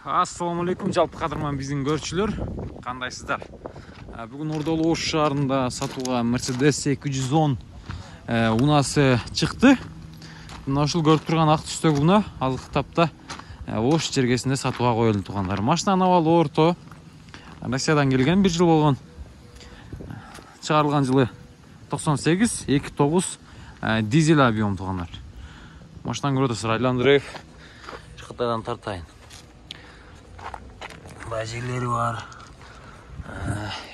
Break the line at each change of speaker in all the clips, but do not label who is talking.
Assalamu alaikum, жалпы қадырман біздің көршілер. Қандайсыздар? Бүгін Ордалы Ош шаарында сатуға Mercedes 210 унасы шықты. Мына ушул көрүп турган ак түстөгү уна азыркы тапта Ош жергесинде сатуга коюлду тугандар. Машинанын абалы орто. Россиядан келген, 1 жыл болгон. Чыгарылган жылы 98, 2.9 дизель объем тугандар. Машинаны көрөт атасыздар, айландырып Кытайдан тартайын. Бажелери бар.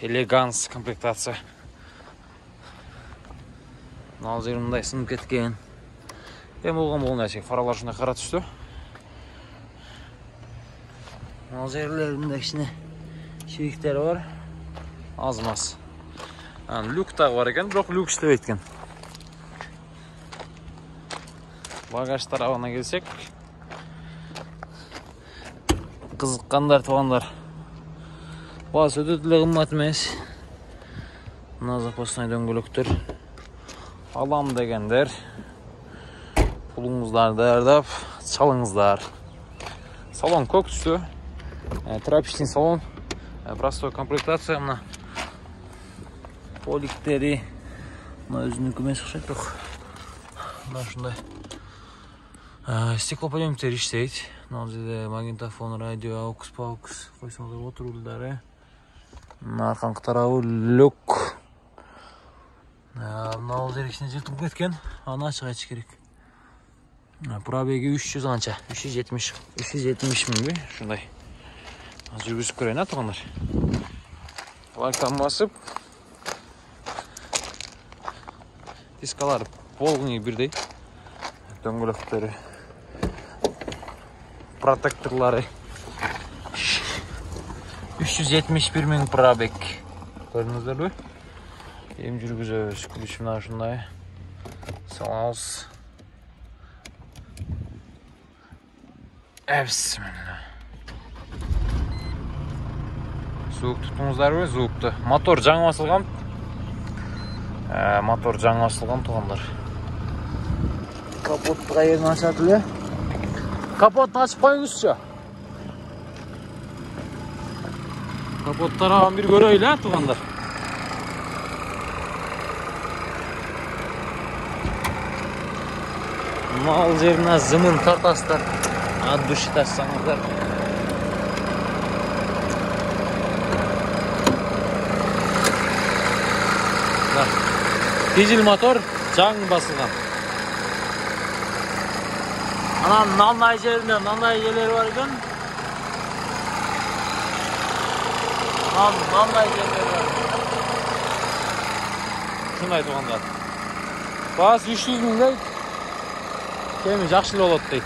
Элеганс комплектация. Мына жери мындай сынып кеткен. Эми болгон нерсе, фаралар ушундай кара түстү. Мына жерлеринде кичине шийиктери бар. Аз-маз. Люк дагы бар экен, бирок люк иштебейт экен. Багаж тарабына келсек, кызыккандар тугандар. Баасы өтө деле кымбат эмес. Мына запасной дөңгөлөктөр. Алам дегендер, пулуңуздарды даярдап чалыңыздар. Салон көк түстү. Трапичный салон. Простой комплектация мына. Поликтери. Мына өзүнүкү эмес окшойт бирок. Мына ушундай. Стеклоподъемниктер иштейт. Мына жерде магнитофон, радио, аукс-паукс койсоңуздар, отурулдары. Мына арканкы тарабы люк. Мына жери кичине жыртылып кеткен. Аны ачык айтыш керек. Пробеги 300 анча, 370 миңби, ушундай. Жүргүзүп көрөйүн тугандар. Лайктан басып. Дискалар полный бирдей. Дөңгөлөктөрү, протекторлары 371 миң пробег. Көрдүңүздөрбү? Эми жүргүзөбүз. Ключ мына ушундай. Салабыз. Бисмилла. Звук туттуңуздарбы? Звукту. Мотор жаңы басылган. Мотор жаңы басылган тугандар. Капотту кайерден ачат эле? Капотту ачып коюңузчу. Капот тарабын бир көрөйлү, тугандар. Мал жерине зымын тартасыздар. От души тассаңыздар. Дизель мотор жаңы басылган. Анан мындай жеринде мындай элери бар экен. Мындай жерлери бар. Ушундай тугандар. Баасы 300 миң дейт. Кеми жакшы эле болот дейт.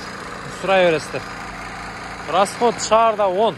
Сурай бересиздер. Расход шаарда 10.